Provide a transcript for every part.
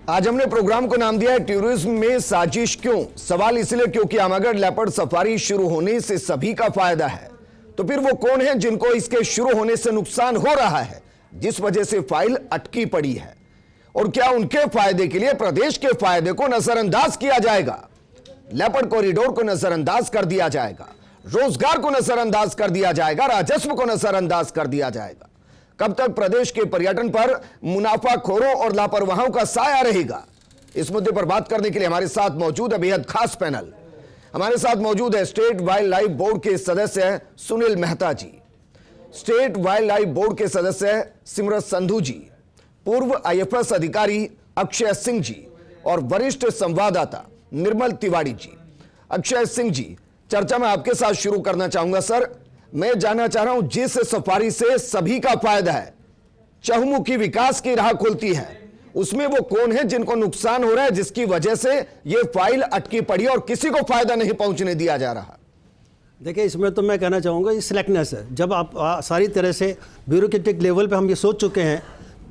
आज हमने प्रोग्राम को नाम दिया है टूरिज्म में साजिश क्यों। सवाल इसलिए क्योंकि आमागढ़ लेपर्ड सफारी शुरू होने से सभी का फायदा है, तो फिर वो कौन है जिनको इसके शुरू होने से नुकसान हो रहा है, जिस वजह से फाइल अटकी पड़ी है, और क्या उनके फायदे के लिए प्रदेश के फायदे को नजरअंदाज किया जाएगा? लेपर्ड कॉरिडोर को नजरअंदाज कर दिया जाएगा, रोजगार को नजरअंदाज कर दिया जाएगा, राजस्व को नजरअंदाज कर दिया जाएगा। कब तक प्रदेश के पर्यटन पर मुनाफाखोरों और लापरवाहों का साया रहेगा? इस मुद्दे पर बात करने के लिए हमारे साथ मौजूद है बेहद खास पैनल। हमारे साथ मौजूद है स्टेट वाइल्ड लाइफ बोर्ड के सदस्य सुनील मेहता जी, स्टेट वाइल्ड लाइफ बोर्ड के सदस्य सिमरत संधू जी, पूर्व IFS अधिकारी अक्षय सिंह जी और वरिष्ठ संवाददाता निर्मल तिवारी जी। अक्षय सिंह जी, चर्चा में आपके साथ शुरू करना चाहूंगा। सर, मैं जानना चाह रहा हूं, जिस सफारी से सभी का फायदा है, चहुमुखी विकास की राह खुलती है, उसमें वो कौन है जिनको नुकसान हो रहा है, जिसकी वजह से ये फाइल अटकी पड़ी और किसी को फायदा नहीं पहुंचने दिया जा रहा? देखिए, इसमें तो मैं कहना चाहूँगा ये सिलेक्टनेस है। जब आप सारी तरह से ब्यूरोक्रेटिक लेवल पे हम ये सोच चुके हैं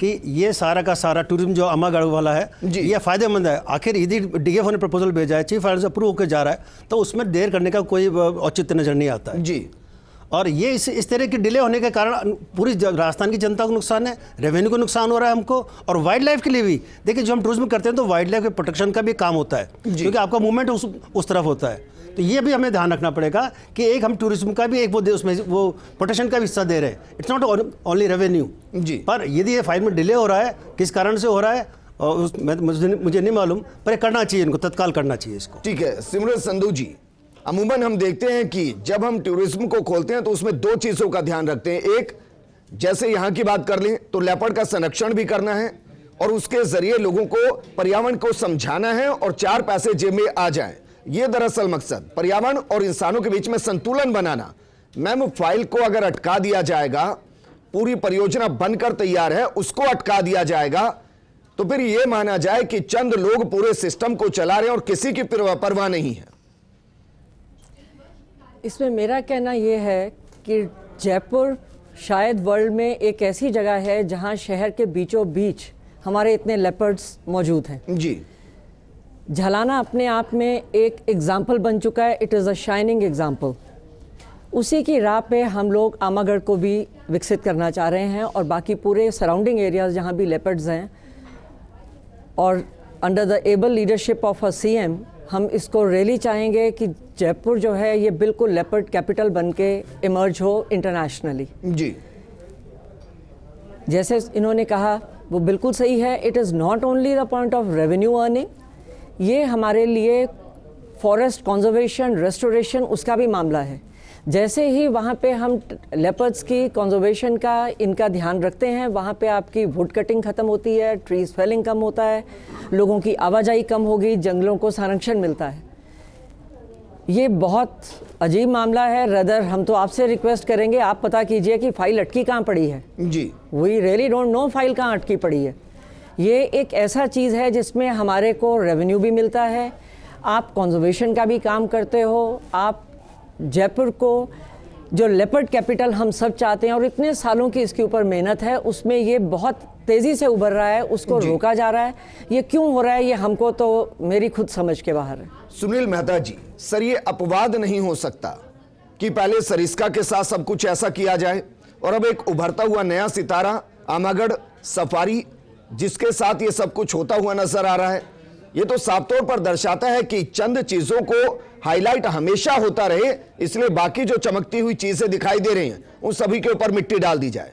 कि ये सारा का सारा टूरिज्म जो आमागढ़ वाला है ये फ़ायदेमंद है, आखिर यदि DF ने प्रपोजल भेजा है, चीफ ऑफिसर अप्रूव होकर जा रहा है, तो उसमें देर करने का कोई औचित्य नजर नहीं आता है जी। और ये इस तरह की डिले होने के कारण पूरी राजस्थान की जनता को नुकसान है, रेवेन्यू को नुकसान हो रहा है हमको, और वाइल्ड लाइफ के लिए भी। देखिए, जो हम टूरिज्म करते हैं तो वाइल्ड लाइफ के प्रोटेक्शन का भी काम होता है, क्योंकि आपका मूवमेंट उस तरफ होता है। तो ये भी हमें ध्यान रखना पड़ेगा कि एक हम टूरिज्म का भी एक उसमें वो प्रोटेक्शन का भी हिस्सा दे रहे हैं। इट्स नॉट ओनली रेवेन्यू जी। पर यदि ये फाइल में डिले हो रहा है, किस कारण से हो रहा है मुझे नहीं मालूम, पर ये करना चाहिए, इनको तत्काल करना चाहिए इसको। ठीक है सिमरत संधू जी, अमूमन हम देखते हैं कि जब हम टूरिज्म को खोलते हैं तो उसमें दो चीजों का ध्यान रखते हैं। एक, जैसे यहां की बात कर लें तो लेपर्ड का संरक्षण भी करना है और उसके जरिए लोगों को पर्यावरण को समझाना है और चार पैसे जेब में आ जाएं। ये दरअसल मकसद, पर्यावरण और इंसानों के बीच में संतुलन बनाना। मैम, फाइल को अगर अटका दिया जाएगा, पूरी परियोजना बनकर तैयार है, उसको अटका दिया जाएगा, तो फिर यह माना जाए कि चंद लोग पूरे सिस्टम को चला रहे हैं और किसी की परवाह नहीं है। इसमें मेरा कहना यह है कि जयपुर शायद वर्ल्ड में एक ऐसी जगह है जहां शहर के बीचों बीच हमारे इतने लेपर्ड्स मौजूद हैं जी। झलाना अपने आप में एक एग्जाम्पल बन चुका है, it is a shining example. उसी की राह पे हम लोग आमागढ़ को भी विकसित करना चाह रहे हैं और बाकी पूरे सराउंडिंग एरियाज़ जहाँ भी लेपर्ड्स हैं, और under the able leadership of a CM हम इसको रियली चाहेंगे कि जयपुर जो है ये बिल्कुल लेपर्ड कैपिटल बन के इमर्ज हो इंटरनेशनली जी। जैसे इन्होंने कहा वो बिल्कुल सही है। It is not only the point of revenue earning, ये हमारे लिए फॉरेस्ट कंजर्वेशन, रेस्टोरेशन, उसका भी मामला है। जैसे ही वहाँ पे हम लेपर्ड्स की कंजर्वेशन का इनका ध्यान रखते हैं, वहाँ पे आपकी वुड कटिंग ख़त्म होती है, ट्रीज फेलिंग कम होता है, लोगों की आवाजाही कम होगी, जंगलों को संरक्षण मिलता है। ये बहुत अजीब मामला है। रदर हम तो आपसे रिक्वेस्ट करेंगे, आप पता कीजिए कि फाइल अटकी कहाँ पड़ी है जी। We really don't know file कहाँ अटकी पड़ी है। ये एक ऐसा चीज़ है जिसमें हमारे को रेवेन्यू भी मिलता है, आप कंजर्वेशन का भी काम करते हो, आप जयपुर को जो लेपर्ड कैपिटल हम सब चाहते हैं और इतने सालों की इसके ऊपर मेहनत है, उसमें ये बहुत तेज़ी से उभर रहा है, उसको रोका जा रहा है। ये क्यों हो रहा है ये हमको तो मेरी खुद समझ के बाहर है। सुनील मेहता जी, सर ये अपवाद नहीं हो सकता कि पहले सरिस्का के साथ सब कुछ ऐसा किया जाए और अब एक उभरता हुआ नया सितारा आमागढ़ सफारी जिसके साथ ये सब कुछ होता हुआ नजर आ रहा है। ये तो साफ तौर पर दर्शाता है कि चंद चीजों को हाईलाइट हमेशा होता रहे, इसलिए बाकी जो चमकती हुई चीजें दिखाई दे रही हैं उन सभी के ऊपर मिट्टी डाल दी जाए।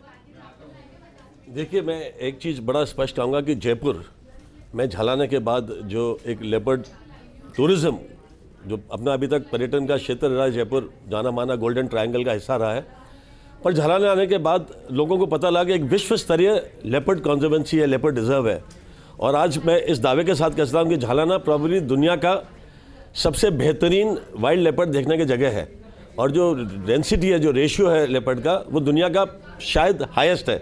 देखिए, मैं एक चीज़ बड़ा स्पष्ट कहूँगा कि जयपुर में झलाने के बाद जो एक लेपर्ड टूरिज्म जो अपना अभी तक पर्यटन का क्षेत्र रहा है, जयपुर जाना माना गोल्डन ट्रायंगल का हिस्सा रहा है, पर झलाने आने के बाद लोगों को पता लगा कि एक विश्व स्तरीय लेपर्ड कॉन्जर्वेंसी है, लेपर्ड रिजर्व है। और आज मैं इस दावे के साथ कहता हूँ कि झलाना प्रॉब्ली दुनिया का सबसे बेहतरीन वाइल्ड लेपर्ड देखने की जगह है, और जो डेंसिटी है, जो रेशियो है लेपर्ड का, वो दुनिया का शायद हाईएस्ट है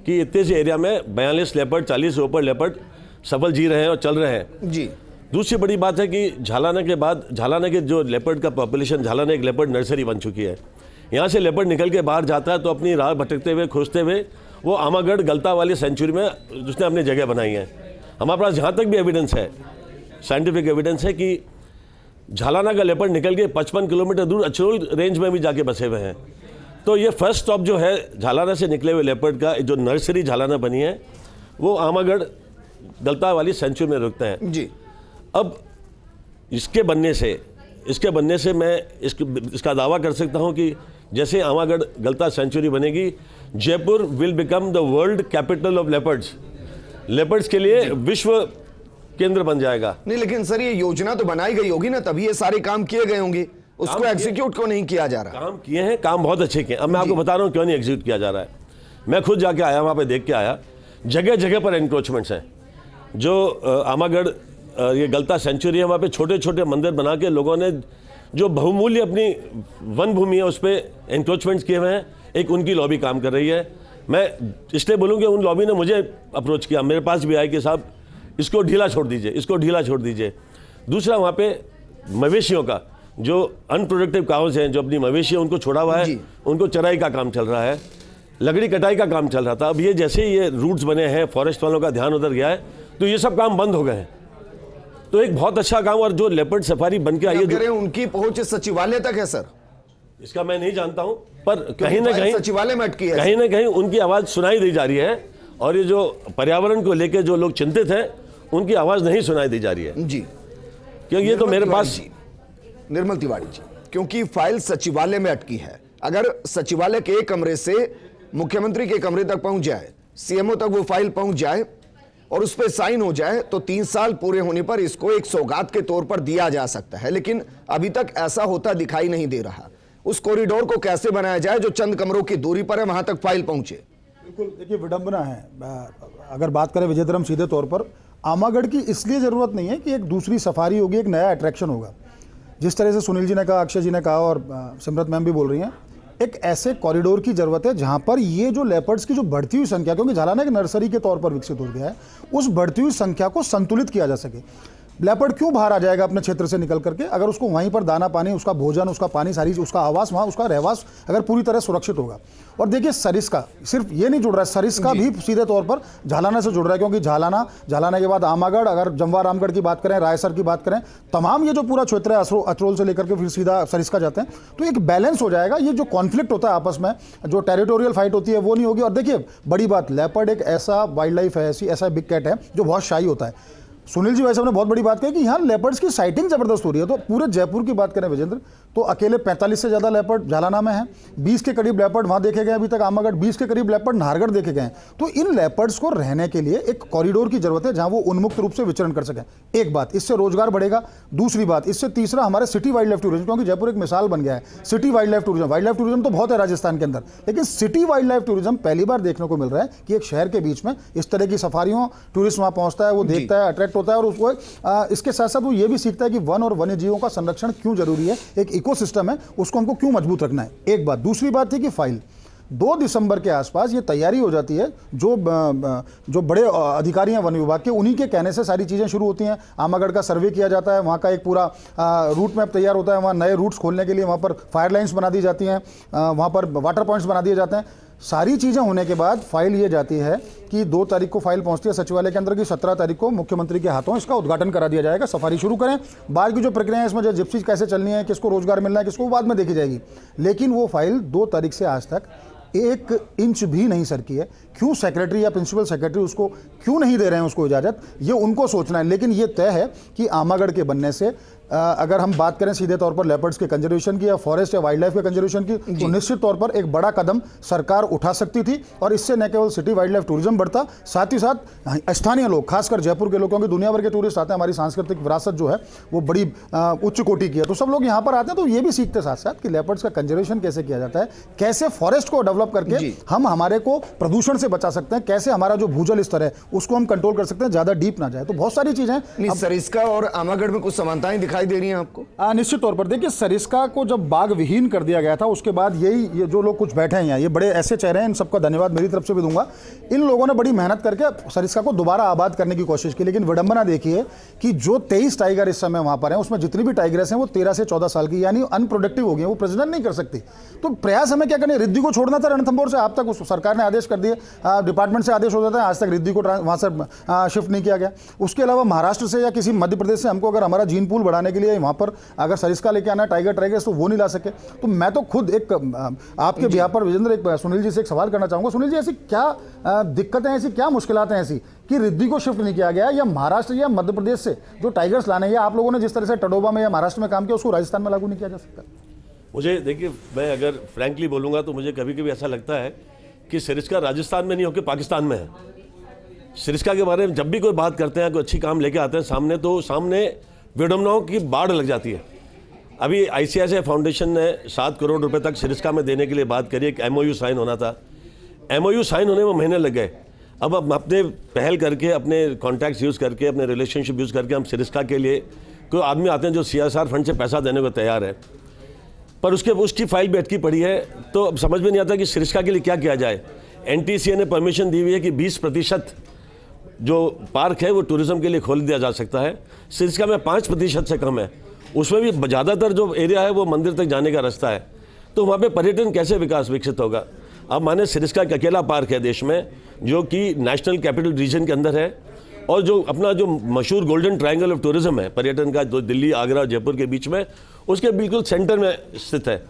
कि इतने से एरिया में 42 लेपर्ड, 40 से ऊपर लेपर्ड सफल जी रहे हैं और चल रहे हैं जी। दूसरी बड़ी बात है कि झालाना के बाद झालाना के जो लेपर्ड का पॉपुलेशन, झालाना एक लेपर्ड नर्सरी बन चुकी है। यहाँ से लेपर्ड निकल के बाहर जाता है तो अपनी राह भटकते हुए, खोजते हुए वो आमागढ़ गलता वाली सेंचुरी में उसने अपनी जगह बनाई है। हमारे पास जहाँ तक भी एविडेंस है, साइंटिफिक एविडेंस है कि झालाना का लेपर्ड निकल के 55 किलोमीटर दूर अचरोल रेंज में भी जाके बसे हुए हैं। तो ये फर्स्ट स्टॉप जो है झालाना से निकले हुए लेपर्ड का, जो नर्सरी झालाना बनी है, वो आमागढ़ गलता वाली सेंचुरी में रुकते हैं जी। अब इसके बनने से मैं इसका दावा कर सकता हूं कि जैसे आमागढ़ गलता सेंचुरी बनेगी, Jaipur will become the world capital of leopards. Leopards के लिए विश्व केंद्र बन जाएगा। नहीं, लेकिन सर ये योजना तो बनाई गई होगी ना, तभी ये सारे काम किए गए होंगे, उसको एग्जीक्यूट क्यों नहीं किया जा रहा? काम किए हैं, काम बहुत अच्छे किए। अब मैं आपको बता रहा हूं क्यों नहीं एग्जीक्यूट किया जा रहा है। मैं खुद जाके आया, वहां पे देख के आया, जगह जगह पर एनक्रोचमेंट्स हैं। जो आमागढ़ ये गलता सेंचुरी है, वहाँ पे छोटे छोटे मंदिर बना के लोगों ने जो बहुमूल्य अपनी वन भूमि है उस पर एनक्रोचमेंट्स किए हुए हैं। एक उनकी लॉबी काम कर रही है। मैं इसलिए बोलूँ कि उन लॉबी ने मुझे अप्रोच किया, मेरे पास भी आए कि साहब इसको ढीला छोड़ दीजिए, इसको ढीला छोड़ दीजिए। दूसरा, वहाँ पे मवेशियों का जो अनप्रोडक्टिव काउज हैं, जो अपनी मवेशी है उनको छोड़ा हुआ है, उनको चराई का काम चल रहा है, लकड़ी कटाई का काम चल रहा था। अब ये जैसे ये रूट्स बने हैं, फॉरेस्ट वालों का ध्यान उधर गया है, तो ये सब काम बंद हो गए हैं। तो एक बहुत अच्छा काम, और जो लेपर्ड सफारी बन के आई है, उनकी पहुंच सचिवालय तक है सर? इसका मैं नहीं जानता हूं, पर कहीं ना कहीं सचिवालय में अटकी है, कहीं ना कहीं उनकी आवाज सुनाई दी जा रही है। और ये जो पर्यावरण को लेकर जो लोग चिंतित हैं, उनकी आवाज नहीं सुनाई दी जा रही है जी। क्योंकि ये तो मेरे पास निर्मल तिवारी जी, क्योंकि फाइल सचिवालय में अटकी है। अगर सचिवालय के कमरे से मुख्यमंत्री के कमरे तक पहुंच जाए, सीएमओ तक वो फाइल पहुंच जाए और उस पर साइन हो जाए, तो 3 साल पूरे होने पर इसको एक सौगात के तौर पर दिया जा सकता है। लेकिन अभी तक ऐसा होता दिखाई नहीं दे रहा। उस कॉरिडोर को कैसे बनाया जाए जो चंद कमरों की दूरी पर है, वहां तक फाइल पहुंचे? बिल्कुल, देखिए विडंबना है। अगर बात करें विजय धर्म सीधे तौर पर, आमागढ़ की इसलिए ज़रूरत नहीं है कि एक दूसरी सफारी होगी, एक नया अट्रैक्शन होगा। जिस तरह से सुनील जी ने कहा, अक्षय जी ने कहा और सिमरत मैम भी बोल रही हैं, एक ऐसे कॉरिडोर की ज़रूरत है जहां पर ये जो लेपर्ड्स की जो बढ़ती हुई संख्या, क्योंकि झालाना एक नर्सरी के तौर पर विकसित हो गया है, उस बढ़ती हुई संख्या को संतुलित किया जा सके। लेपर्ड क्यों बाहर आ जाएगा अपने क्षेत्र से निकल करके, अगर उसको वहीं पर दाना पानी, उसका भोजन, उसका पानी, सारी उसका आवास, वहाँ उसका रहवास अगर पूरी तरह सुरक्षित होगा। और देखिए सरिस्का सिर्फ ये नहीं जुड़ रहा है, सरिस्का भी सीधे तौर पर झालाना से जुड़ रहा है, क्योंकि झालाना के बाद आमागढ़, अगर जमवा रामगढ़ की बात करें, रायसर की बात करें, तमाम ये जो पूरा क्षेत्र है अचरोल से लेकर के फिर सीधा सरिस्का जाते हैं, तो एक बैलेंस हो जाएगा। ये जो कॉन्फ्लिक्ट होता है आपस में, जो टेरिटोरियल फाइट होती है, वो नहीं होगी। और देखिए बड़ी बात, लेपर्ड एक ऐसा वाइल्ड लाइफ है, ऐसा बिग कैट है जो बहुत शाही होता है। सुनील जी वैसे हमने बहुत बड़ी बात कही कि यहाँ लेपर्ड्स की साइटिंग जबरदस्त हो रही है। तो पूरे जयपुर की बात करें विजेंद्र, तो अकेले 45 से ज़्यादा लेपर्ड झालाना में हैं, 20 के करीब लेपर्ड वहाँ देखे गए अभी तक आमागढ़, 20 के करीब लेपर्ड नाहरगढ़ देखे गए हैं। तो इन लेपर्ड्स को रहने के लिए एक कॉरिडोर की जरूरत है जहाँ वो उन्मुक्त रूप से विचरण कर सकें। एक बात, इससे रोजगार बढ़ेगा। दूसरी बात, इससे तीसरा हमारे सिटी वाइल्ड लाइफ टूरिज्म, क्योंकि जयपुर एक मिसाल बन गया है city wild life tourism. Wild life tourism तो बहुत है राजस्थान के अंदर, लेकिन सिटी वाइल्ड लाइफ टूरिज्म पहली बार देखने को मिल रहा है कि एक शहर के बीच में इस तरह की सफारियों, टूरिस्ट वहाँ पहुँचता है, वो देखता है, अट्रैक्ट होता है, और उसको इसके साथ साथ वो ये भी सीखता है कि वन और वन्य जीवों का संरक्षण क्यों जरूरी है, एक इकोसिस्टम है, उसको हमको क्यों मजबूत रखना है। एक बात। दूसरी बात थी कि फाइल 2 दिसंबर के आसपास ये तैयारी हो जाती है। जो बड़े अधिकारी हैं वन विभाग के, उन्हीं के कहने से सारी चीज़ें शुरू होती हैं। आमागढ़ का सर्वे किया जाता है, वहाँ का एक पूरा रूट मैप तैयार होता है, वहाँ नए रूट्स खोलने के लिए वहाँ पर फायर लाइन्स बना दी जाती हैं, वहाँ पर वाटर पॉइंट्स बना दिए जाते हैं। सारी चीज़ें होने के बाद फाइल ये जाती है कि 2 तारीख को फाइल पहुंचती है सचिवालय के अंदर की 17 तारीख को मुख्यमंत्री के हाथों इसका उद्घाटन करा दिया जाएगा। सफारी शुरू करें, बाद की जो प्रक्रिया है इसमें जो जिप्सी कैसे चलनी है, किसको रोजगार मिलना है, किसको बाद में देखी जाएगी। लेकिन वो फाइल 2 तारीख से आज तक 1 इंच भी नहीं सरकी है। क्यों सेक्रेटरी या प्रिंसिपल सेक्रेटरी उसको क्यों नहीं दे रहे हैं उसको इजाज़त, ये उनको सोचना है। लेकिन ये तय है कि आमागढ़ के बनने से अगर हम बात करें सीधे तौर पर लेपर्ड्स के कंजर्वेशन की या फॉरेस्ट या वाइल्ड लाइफ के कंजर्वेशन की, तो निश्चित तौर पर एक बड़ा कदम सरकार उठा सकती थी। और इससे न केवल सिटी वाइल्ड लाइफ टूरिज्म बढ़ता, साथ ही साथ स्थानीय लोग, खासकर जयपुर के लोग, क्योंकि दुनिया भर के टूरिस्ट आते हैं, हमारी सांस्कृतिक विरासत जो है वो बड़ी उच्च कोटि की है, तो सब लोग यहाँ पर आते हैं, तो ये भी सीखते साथ साथ कि लेपर्ड्स का कंजर्वेशन कैसे किया जाता है, कैसे फॉरेस्ट को डेवलप करके हम हमारे को प्रदूषण से बचा सकते हैं, कैसे हमारा जो भूजल स्तर है उसको हम कंट्रोल कर सकते हैं, ज़्यादा डीप ना जाए। तो बहुत सारी चीज़ें। सरिस्का और आमागढ़ में कुछ समानताएं दिखाई दिखाई दे रही हैं आपको? निश्चित तौर पर देखिए, सरिस्का को जब बाघ विहीन कर दिया गया था उसके बाद ये जो लोग कुछ बैठे हैं यहाँ, ये बड़े ऐसे चेहरे हैं, इन सबका धन्यवाद मेरी तरफ से भी दूंगा। इन लोगों ने बड़ी मेहनत करके सरिस्का को दोबारा आबाद करने की कोशिश की, लेकिन विडंबना देखिए कि जो 23 टाइगर इस समय वहाँ पर हैं उसमें जितनी भी टाइगर्स हैं वो 13 से 14 साल की, यानी अनप्रोडक्टिव हो गई हैं, वो प्रजनन नहीं कर सकती। तो प्रयास हमें क्या करना है, रिद्धि को छोड़ना था रणथंभौर से। आप तक उस सरकार ने आदेश कर दिए, डिपार्टमेंट से आदेश हो जाता है, आज तक रिद्धि को वहाँ से शिफ्ट नहीं किया गया। उसके अलावा महाराष्ट्र से या किसी मध्य प्रदेश से हमको अगर हमारा जीन पूल बढ़ाने के लिए वहाँ पर अगर सरिस्का लेके आना है, टाइगर टाइगर्स, तो वो नहीं ला सके। तो मैं तो खुद एक आपके बिहार पर विजेंद्र, एक सुनील जी से एक सवाल करना चाहूँगा। सुनील जी, ऐसी क्या दिक्कतें, ऐसी क्या मुश्किलात हैं ऐसी कि रिद्धि को शिफ्ट नहीं किया गया, या महाराष्ट्र या मध्य प्रदेश से जो टाइगर्स लाने हैं, आप लोगों ने जिस तरह से टडोबा में या महाराष्ट्र में काम किया उसको राजस्थान में लागू नहीं किया जा सकता? मुझे देखिए, मैं अगर फ्रैंकली बोलूँगा तो मुझे कभी कभी ऐसा लगता है कि सरिस्का राजस्थान में नहीं होकर पाकिस्तान में है। सरिस्का के बारे में जब भी कोई बात करते हैं, कोई अच्छी काम लेके आते हैं सामने, तो सामने विडंबनाओं की बाढ़ लग जाती है। अभी ICICI फाउंडेशन ने 7 करोड़ रुपए तक सरिस्का में देने के लिए बात करी, एक MOU साइन होना था। MOU साइन होने में महीने लग गए। अब हम अपने पहल करके, अपने कॉन्टैक्ट्स यूज़ करके, अपने रिलेशनशिप यूज़ करके हम सरिस्का के लिए, कोई आदमी आते हैं जो CSR फंड से पैसा देने को तैयार है, पर उसकी फाइल भी अटकी पड़ी है। तो अब समझ में नहीं आता कि सरिस्का के लिए क्या किया जाए। NTCA ने परमिशन दी हुई है कि 20% जो पार्क है वो टूरिज्म के लिए खोल दिया जा सकता है। सरिस्का में 5% से कम है, उसमें भी ज़्यादातर जो एरिया है वो मंदिर तक जाने का रास्ता है। तो वहाँ पे पर्यटन कैसे विकसित होगा? अब माने सरिस्का एक अकेला पार्क है देश में जो कि नेशनल कैपिटल रीजन के अंदर है, और जो अपना जो मशहूर गोल्डन ट्रायंगल ऑफ टूरिज्म है पर्यटन का, जो दिल्ली, आगरा और जयपुर के बीच में, उसके बिल्कुल सेंटर में स्थित है।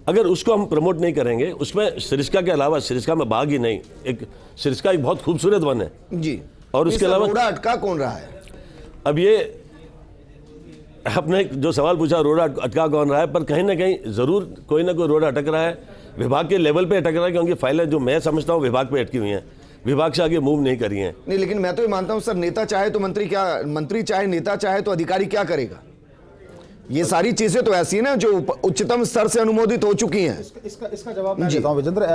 अगर उसको हम प्रमोट नहीं करेंगे, उसमें सरिस्का के अलावा, सरिस्का में बाघ ही नहीं, एक सरिस्का एक बहुत खूबसूरत वन है जी, और उसके अलावा रोड़ा अटका कौन रहा है? अब ये आपने जो सवाल पूछा, रोड़ा अटका कौन रहा है, पर कहीं ना कहीं ज़रूर कोई ना कोई रोड़ा अटक रहा है। विभाग के लेवल पे अटक रहा है, क्योंकि फाइलें जो मैं समझता हूँ विभाग पे अटकी हुई हैं, विभाग से आगे मूव नहीं करी हैं। नहीं, लेकिन मैं तो ये मानता हूं सर, नेता चाहे तो मंत्री, क्या मंत्री चाहे नेता चाहे तो अधिकारी क्या करेगा? ये सारी चीजें तो ऐसी है ना जो उच्चतम स्तर से अनुमोदित हो चुकी हैं। इसका जवाब मैं देता हूं विजेंद्र।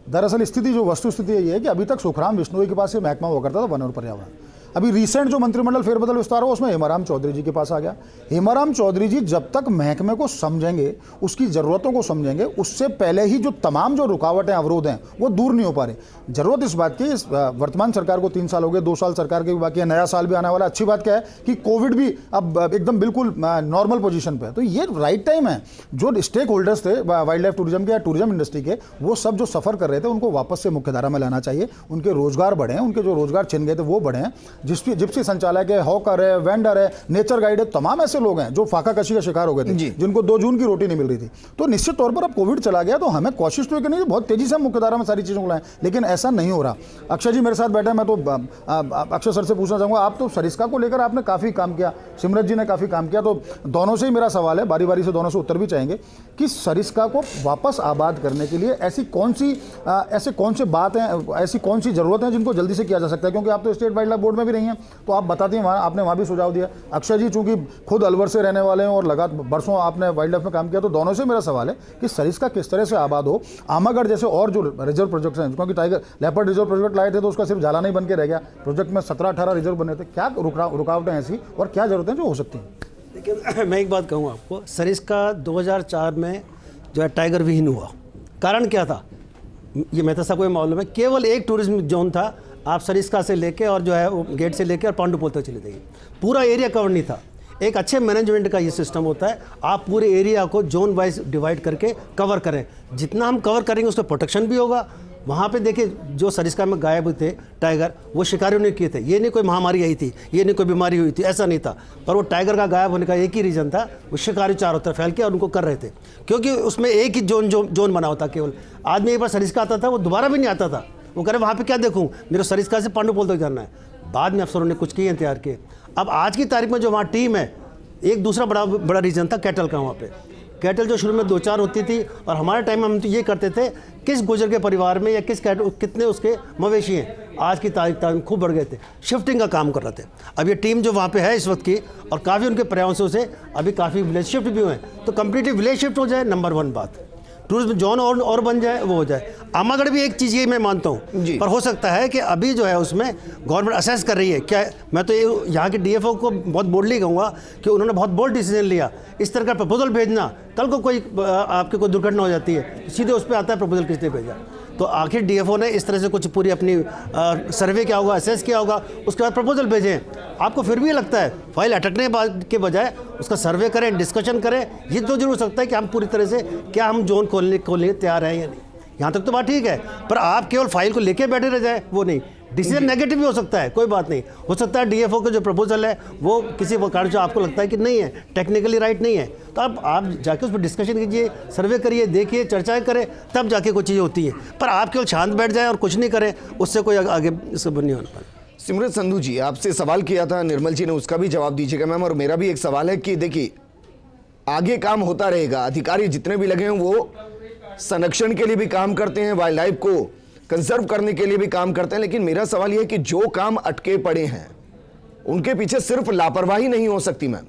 दरअसल स्थिति, जो वस्तु स्थिति यही है कि अभी तक सुखराम बिश्नोई के पास ये महकमा हुआ करता था, वन और पर्यावरण। अभी रिसेंट जो मंत्रिमंडल फेरबदल विस्तार हुआ उसमें हेमाराम चौधरी जी के पास आ गया। हेमाराम चौधरी जी जब तक महकमे को समझेंगे, उसकी ज़रूरतों को समझेंगे, उससे पहले ही जो तमाम जो रुकावटें, अवरोध हैं, वो दूर नहीं हो पा रही। ज़रूरत इस बात की, इस वर्तमान सरकार को 3 साल हो गए, 2 साल सरकार के भी बाकी है, नया साल भी आने वाला। अच्छी बात क्या है कि कोविड भी अब एकदम बिल्कुल नॉर्मल पोजीशन पे है। तो ये राइट टाइम है, जो स्टेक होल्डर्स थे वाइल्ड लाइफ टूरिज्म के या टूरिज्म इंडस्ट्री के, वो सब जो सफ़र कर रहे थे उनको वापस से मुख्यधारा में लाना चाहिए। उनके रोजगार बढ़े, उनके जो रोजगार छिन गए थे वो बढ़े। जिप्सी संचालक है, हॉकर है, वेंडर है, नेचर गाइड है, तमाम ऐसे लोग हैं जो फाका कशी का शिकार हो गए थे, जिनको 2 जून की रोटी नहीं मिल रही थी। तो निश्चित तौर पर अब कोविड चला गया तो हमें कोशिश तो करनी है बहुत तेजी से मुख्यधारा में सारी चीज़ों को लाएं, लेकिन ऐसा नहीं हो रहा। अक्षय जी मेरे साथ बैठे हैं, मैं तो अक्षय सर से पूछना चाहूँगा, आप तो सरिस्का को लेकर आपने काफ़ी काम किया, सिमरत जी ने काफ़ी काम किया, तो दोनों से ही मेरा सवाल है, बारी बारी से दोनों से उत्तर भी चाहेंगे कि सरिस्का को वापस आबाद करने के लिए ऐसे कौन से बात हैं, ऐसी कौन सी ज़रूरत है जिनको जल्दी से किया जा सकता है? क्योंकि आप तो स्टेट वाइल्ड लाइफ बोर्ड में भी रही हैं, तो आप बताती हैं, आपने वहाँ भी सुझाव दिया। अक्षय जी चूंकि खुद अलवर से रहने वाले हैं और लगातार बरसों आपने वाइल्ड लाइफ में काम किया, तो दोनों से मेरा सवाल है कि सरिस्का किस तरह से आबाद हो। आमागढ़ जैसे और जो रिजर्व प्रोजेक्ट्स हैं, क्योंकि टाइगर लेपर्ड रिजर्व प्रोजेक्ट लाए थे तो उसका सिर्फ झालाना ही बन के रह गया, प्रोजेक्ट में 17-18 रिजर्व बने थे। क्या रुकावटें ऐसी और क्या जरूरतें जो हो सकती हैं? देखिए, मैं एक बात कहूँ आपको, सरिस्का 2004 में जो है टाइगर विहीन हुआ। कारण क्या था ये मैं तो सबको मालूम है। केवल एक टूरिज्म जोन था, आप सरिस्का से लेके और जो है वो गेट से लेके और पांडुपोल तक चले जाइए, पूरा एरिया कवर नहीं था। एक अच्छे मैनेजमेंट का ये सिस्टम होता है, आप पूरे एरिया को जोन वाइज डिवाइड करके कवर करें। जितना हम कवर करेंगे उसका प्रोटेक्शन भी होगा। वहाँ पे देखिए, जो सरिस्का में गायब थे टाइगर, वो शिकारियों ने किए थे। ये नहीं कोई महामारी आई थी, ये नहीं कोई बीमारी हुई थी, ऐसा नहीं था। पर वो टाइगर का गायब होने का एक ही रीज़न था, वो शिकारी चारों तरफ फैल के और उनको कर रहे थे, क्योंकि उसमें एक ही जोन बना होता। केवल आदमी एक बार सरिस्का आता था, वो दोबारा भी नहीं आता था। वो कह रहे वहाँ पे क्या देखूँ, मेरे सरिस्का से पांडुपोल तक जाना है। बाद में अफसरों ने कुछ किए तैयार किए। अब आज की तारीख में जो वहाँ टीम है, एक दूसरा बड़ा रीजन था कैटल का। वहाँ पे कैटल जो शुरू में 2-4 होती थी, और हमारे टाइम में हम तो ये करते थे, किस गुजर के परिवार में या कितने उसके मवेशी हैं, आज की तारीख में खूब बढ़ गए थे, शिफ्टिंग का काम कर रहे थे। अब ये टीम जो वहाँ पे है इस वक्त की, और काफ़ी उनके प्रयासों से अभी काफ़ी विलेज शिफ्ट भी हुए हैं, तो कम्प्लीटली विलेज शिफ्ट हो जाए, नंबर 1 बात। टूरिज्म जोन और बन जाए, वो हो जाए। आमागढ़ भी एक चीज़ ये मैं मानता हूँ, जी। पर हो सकता है कि अभी जो है उसमें गवर्नमेंट असेस कर रही है क्या। मैं तो ये यहाँ के डीएफओ को बहुत बोल्डली कहूँगा कि उन्होंने बहुत बोल्ड डिसीजन लिया। इस तरह का प्रपोजल भेजना, कल को कोई आपकी कोई दुर्घटना हो जाती है, सीधे उस पर आता है प्रपोजल किसने भेजा। तो आखिर डीएफओ ने इस तरह से कुछ पूरी अपनी सर्वे किया होगा, असेस किया होगा, उसके बाद प्रपोजल भेजें। आपको फिर भी लगता है फाइल अटकने के बजाय उसका सर्वे करें, डिस्कशन करें। ये तो जरूर सकता है कि हम पूरी तरह से क्या हम जोन खोलने तैयार हैं या नहीं, यहाँ तक तो बात ठीक है। पर आप केवल फाइल को लेके बैठे रह जाए, वो नहीं। डिसीजन नेगेटिव भी हो सकता है, कोई बात नहीं। हो सकता है डीएफओ का जो प्रपोजल है वो किसी कारण से आपको लगता है कि नहीं है, टेक्निकली राइट नहीं है, तो आप जाके उस पर डिस्कशन कीजिए, सर्वे करिए, देखिए, चर्चाएं करें, तब जाके कोई चीज़ें होती हैं। पर आप केवल शांत बैठ जाए और कुछ नहीं करें, उससे कोई आगे इससे नहीं होने पाए। सिमरन संधू जी, आपसे सवाल किया था, निर्मल जी ने उसका भी जवाब दीजिएगा मैम। और मेरा भी एक सवाल है कि देखिए, आगे काम होता रहेगा, अधिकारी जितने भी लगे हैं वो संरक्षण के लिए भी काम करते हैं, वाइल्ड लाइफ को कंजर्व करने के लिए भी काम करते हैं, लेकिन मेरा सवाल यह है कि जो काम अटके पड़े हैं उनके पीछे सिर्फ लापरवाही नहीं हो सकती मैम।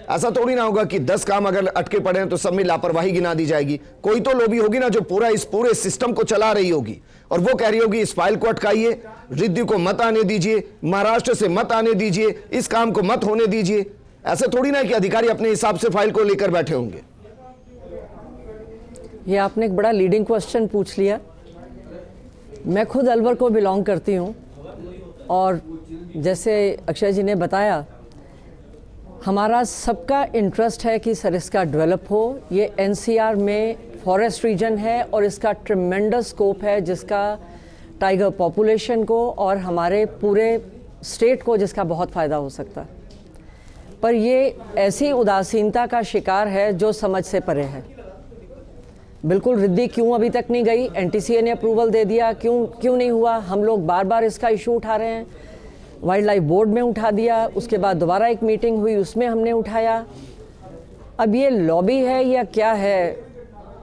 ऐसा थोड़ी ना होगा कि 10 काम अगर अटके पड़े हैं तो सब में लापरवाही गिना दी जाएगी। कोई तो लॉबी होगी ना जो इस पूरे सिस्टम को चला रही होगी, और वो कह रही होगी इस फाइल को अटकाइए, रिद्धि को मत आने दीजिए, महाराष्ट्र से मत आने दीजिए, इस काम को मत होने दीजिए। ऐसे थोड़ी ना कि अधिकारी अपने हिसाब से फाइल को लेकर बैठे होंगे। ये आपने एक बड़ा लीडिंग क्वेश्चन पूछ लिया। मैं खुद अलवर को बिलोंग करती हूँ, और जैसे अक्षय जी ने बताया, हमारा सबका इंटरेस्ट है कि सरिस्का डेवलप हो। ये एनसीआर में फॉरेस्ट रीजन है और इसका ट्रिमेंडस स्कोप है, जिसका टाइगर पॉपुलेशन को और हमारे पूरे स्टेट को जिसका बहुत फ़ायदा हो सकता है। पर ये ऐसी उदासीनता का शिकार है जो समझ से परे है। बिल्कुल रिद्धि क्यों अभी तक नहीं गई? एनटीसीए ने अप्रूवल दे दिया, क्यों नहीं हुआ? हम लोग बार बार इसका इशू उठा रहे हैं। वाइल्ड लाइफ बोर्ड में उठा दिया, उसके बाद दोबारा एक मीटिंग हुई, उसमें हमने उठाया। अब ये लॉबी है या क्या है,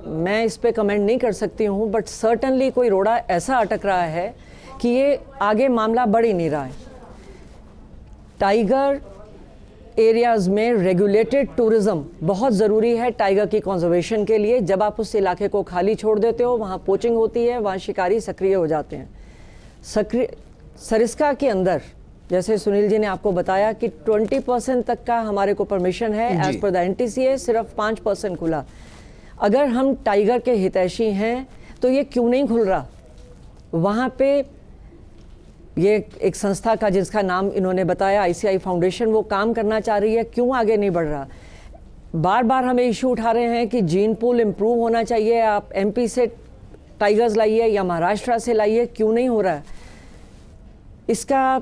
मैं इस पे कमेंट नहीं कर सकती हूँ, बट सर्टनली कोई रोड़ा ऐसा अटक रहा है कि ये आगे मामला बढ़ ही नहीं रहा है। टाइगर एरियाज़ में रेगुलेटेड टूरिज़्म बहुत ज़रूरी है टाइगर की कंजर्वेशन के लिए। जब आप उस इलाके को खाली छोड़ देते हो, वहाँ पोचिंग होती है, वहाँ शिकारी सक्रिय हो जाते हैं। सरिस्का के अंदर जैसे सुनील जी ने आपको बताया कि 20% तक का हमारे को परमिशन है, एज पर द एनटीसीए सिर्फ 5% खुला। अगर हम टाइगर के हितैषी हैं तो ये क्यों नहीं खुल रहा? वहाँ पे ये एक संस्था का जिसका नाम इन्होंने बताया, आईसीआई फाउंडेशन, वो काम करना चाह रही है, क्यों आगे नहीं बढ़ रहा? बार बार हमें इशू उठा रहे हैं कि जीन पूल इम्प्रूव होना चाहिए, आप एमपी से टाइगर्स लाइए या महाराष्ट्र से लाइए, क्यों नहीं हो रहा है? इसका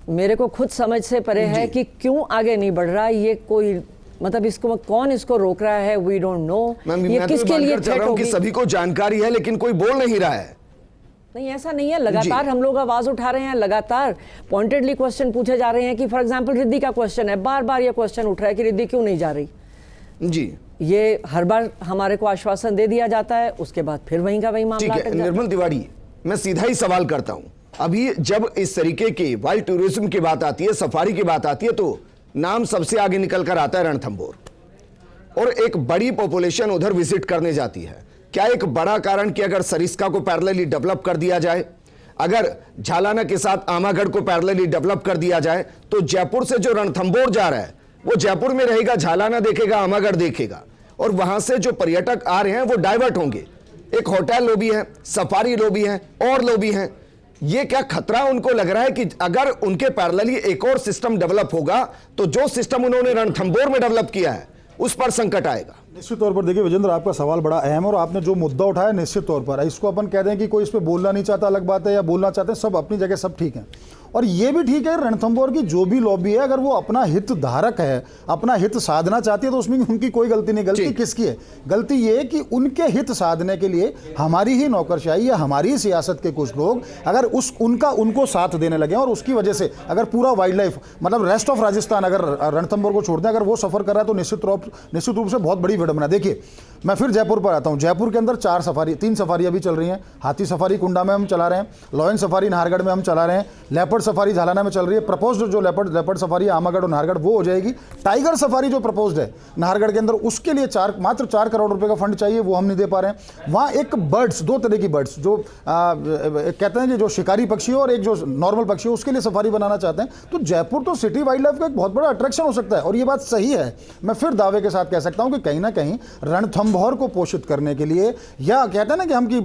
मेरे को खुद समझ से परे है कि क्यों आगे नहीं बढ़ रहा। ये कोई मतलब इसको कौन इसको रोक रहा है, वी डोंट नो। ये किसके लिए थ्रेट होगी? कि सभी को जानकारी है लेकिन कोई बोल नहीं रहा है। नहीं, ऐसा नहीं है। लगातार हम लोग आवाज उठा रहे हैं, लगातार पॉइंटेडली क्वेश्चन पूछे जा रहे हैं कि फॉर एग्जांपल रिद्धि का क्वेश्चन है, बार बार ये क्वेश्चन उठ रहा है कि रिद्धि क्यों नहीं जा रही। जी, ये हर बार हमारे को आश्वासन दे दिया जाता है, उसके बाद फिर वहीं का वहीं मामला अटक जाता है। निर्मल तिवारी, मैं सीधा ही सवाल करता हूं। अभी जब इस तरीके की वाइल्ड टूरिज्म की बात आती है, सफारी की बात आती है, तो नाम सबसे आगे निकल कर आता है रणथंभौर, और एक बड़ी पॉपुलेशन उधर विजिट करने जाती है। क्या एक बड़ा कारण कि अगर सरिस्का को पैरेलली डेवलप कर दिया जाए, अगर झालाना के साथ आमागढ़ को पैरेलली डेवलप कर दिया जाए, तो जयपुर से जो रणथंभौर जा रहा है वो जयपुर में रहेगा, झालाना देखेगा, आमागढ़ देखेगा, और वहां से जो पर्यटक आ रहे हैं वो डाइवर्ट होंगे। एक होटल लॉबी है, सफारी लॉबी है, और लॉबी है। ये क्या खतरा उनको लग रहा है कि अगर उनके पैरेलली एक और सिस्टम डेवलप होगा तो जो सिस्टम उन्होंने रणथंभौर में डेवलप किया है उस पर संकट आएगा? निश्चित तौर पर देखिए विजेंद्र, आपका सवाल बड़ा अहम है, और आपने जो मुद्दा उठाया निश्चित तौर पर, इसको अपन कहते हैं कि कोई इस पर बोलना नहीं चाहता अलग बात है, या बोलना चाहते हैं, सब अपनी जगह सब ठीक है। और ये भी ठीक है, रणथंभौर की जो भी लॉबी है, अगर वो अपना हित धारक है, अपना हित साधना चाहती है, तो उसमें उनकी कोई गलती नहीं। गलती किसकी है? गलती ये कि उनके हित साधने के लिए हमारी ही नौकरशाही या हमारी ही सियासत के कुछ लोग अगर उनको साथ देने लगे, और उसकी वजह से अगर पूरा वाइल्ड लाइफ मतलब रेस्ट ऑफ राजस्थान अगर रणथंभौर को छोड़ दें, अगर वो सफर कर रहा है, तो निश्चित रूप से बहुत बड़ी विडंबना। देखिए मैं फिर जयपुर पर आता हूँ। जयपुर के अंदर 3 सफारी अभी चल रही हैं। हाथी सफारी कुंडा में हम चला रहे हैं, लॉयन सफारी नाहरगढ़ में हम चला रहे हैं, लेपर्ड सफारी झालाना में चल रही है। प्रपोज्ड जो लेपर्ड सफारी आमागढ़ और नाहरगढ़ वो हो जाएगी। टाइगर सफारी जो प्रपोज्ड है नाहरगढ़ के अंदर, उसके लिए मात्र 4 करोड़ रुपए का फंड चाहिए, वो हम नहीं दे पा रहे हैं। वहाँ एक बर्ड्स, 2 तरह की बर्ड्स जो कहते हैं कि जो शिकारी पक्षी हो और एक जो नॉर्मल पक्षी हो, उसके लिए सफारी बनाना चाहते हैं। तो जयपुर तो सिटी वाइल्ड लाइफ का एक बहुत बड़ा अट्रैक्शन हो सकता है और ये बात सही है। मैं फिर दावे के साथ कह सकता हूं कि कहीं ना कहीं रणथंभौर को पोषित करने के लिए, या कहते हैं ना कि हम की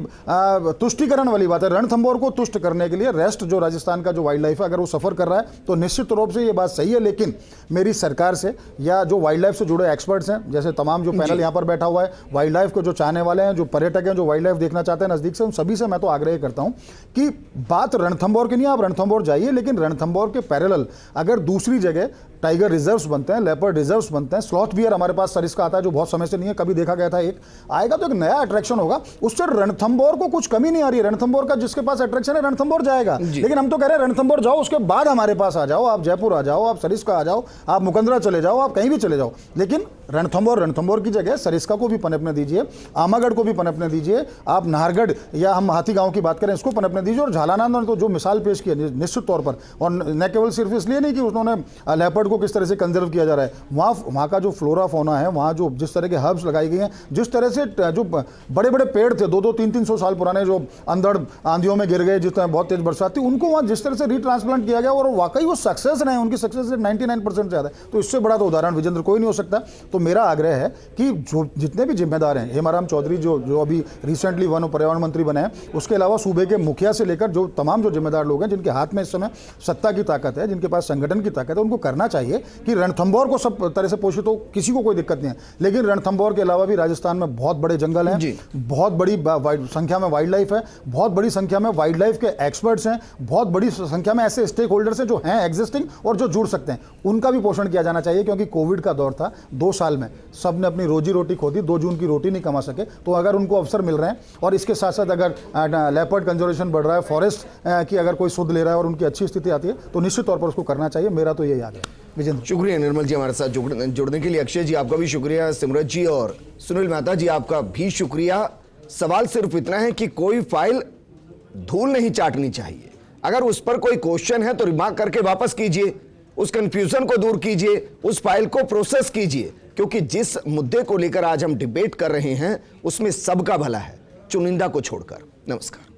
तुष्टिकरण वाली बात है, रणथंभौर को तुष्ट करने के लिए रेस्ट जो राजस्थान का जो वाइल्ड लाइफ है अगर वो सफर कर रहा है तो निश्चित रूप से ये बात सही है। लेकिन मेरी सरकार से या जो वाइल्ड लाइफ से जुड़े एक्सपर्ट्स हैं, जैसे तमाम जो पैनल यहाँ पर बैठा हुआ है, वाइल्ड लाइफ को जो चाहने वाले हैं, जो पर्यटक हैं, जो वाइल्ड लाइफ देखना चाहते हैं नजदीक से, उन सभी से मैं तो आग्रह करता हूं कि बात रणथंभौर की नहीं, आप रणथंभौर जाइए, लेकिन रणथंभौर के पैरेलल अगर दूसरी जगह टाइगर रिजर्व्स बनते हैं, लेपर्ड रिजर्व्स बनते हैं, स्लॉथ बियर हमारे पास सरिस्का आता है जो बहुत समय से नहीं है, कभी देखा गया था, एक आएगा तो एक नया अट्रैक्शन होगा। उससे रणथंभौर को कुछ कमी नहीं आ रही है। रणथंभौर का जिसके पास अट्रैक्शन है रणथंभौर जाएगा, लेकिन हम तो कह रहे हैं रणथंभौर जाओ, उसके बाद हमारे पास आ जाओ, आप जयपुर आ जाओ, आप सरिस्का आ जाओ, आप मुकंदरा चले जाओ, आप कहीं भी चले जाओ, लेकिन रणथंभौर की जगह सरिस्का को भी पनपने दीजिए, आमागढ़ को भी पनपने दीजिए, आप नाहरगढ़ या हम हाथी गांव की बात करें इसको पनपने दीजिए। और झालाना ने तो जो मिसाल पेश की है निश्चित तौर पर, और न केवल सिर्फ इसलिए नहीं कि उन्होंने लेपर्ड को किस तरह से कंजर्व किया जा रहा है, वहाँ का जो फ्लोरा फोना है, वहाँ जो जिस तरह के हर्ब्स लगाई गई हैं, जिस तरह से जो बड़े बड़े पेड़ थे 200-300 साल पुराने जो अंधड़ आंधियों में गिर गए, जिस तरह बहुत तेज बरसात थी, उनको वहाँ जिस तरह से रिट्रांसप्लांट किया गया और वाकई वो सक्सेस रहे, उनकी सक्सेस रेट 99% ज़्यादा है। तो इससे बड़ा तो उदाहरण विजेंद्र कोई नहीं हो सकता। तो मेरा आग्रह है कि जो जितने भी जिम्मेदार हैं, हेमाराम चौधरी जो अभी रिसेंटली वन और पर्यावरण मंत्री बने हैं, उसके अलावा सूबे के मुखिया से लेकर जो तमाम जो जिम्मेदार लोग हैं, जिनके हाथ में इस समय सत्ता की ताकत है, जिनके पास संगठन की ताकत है, उनको करना चाहिए कि रणथंभौर को सब तरह से पोषित हो, किसी को कोई दिक्कत नहीं है। लेकिन रणथंभौर के अलावा भी राजस्थान में बहुत बड़े जंगल हैं, बहुत बड़ी संख्या में वाइल्ड लाइफ है, बहुत बड़ी संख्या में वाइल्ड लाइफ के एक्सपर्ट्स हैं, बहुत बड़ी संख्या में ऐसे स्टेक होल्डर्स हैं जो हैं एग्जिस्टिंग और जो जुड़ सकते हैं, उनका भी पोषण किया जाना चाहिए। क्योंकि कोविड का दौर था, 2 साल में सबने अपनी रोजी रोटी खो दी, 2 जून की रोटी नहीं कमा सके। तो अगर उनको अवसर मिल रहे हैं और इसके साथ साथ अगर लेपर्ड कंजर्वेशन बढ़ रहा है, फॉरेस्ट की अगर कोई सुध ले रहा है और उनकी अच्छी स्थिति आती है, तो निश्चित तौर पर उसको करना चाहिए। मेरा तो यही आग्रह है। विजेंद्र, शुक्रिया निर्मल जी हमारे साथ जुड़ने के लिए। अक्षय जी आपका भी शुक्रिया, सिमरत जी और सुनील मेहता जी आपका भी शुक्रिया। सवाल सिर्फ इतना है कि कोई फाइल धूल नहीं चाटनी चाहिए। अगर उस पर कोई क्वेश्चन है तो रिमार्क करके वापस कीजिए, उस कंफ्यूजन को दूर कीजिए, उस फाइल को प्रोसेस कीजिए, क्योंकि जिस मुद्दे को लेकर आज हम डिबेट कर रहे हैं उसमें सबका भला है, चुनिंदा को छोड़कर। नमस्कार।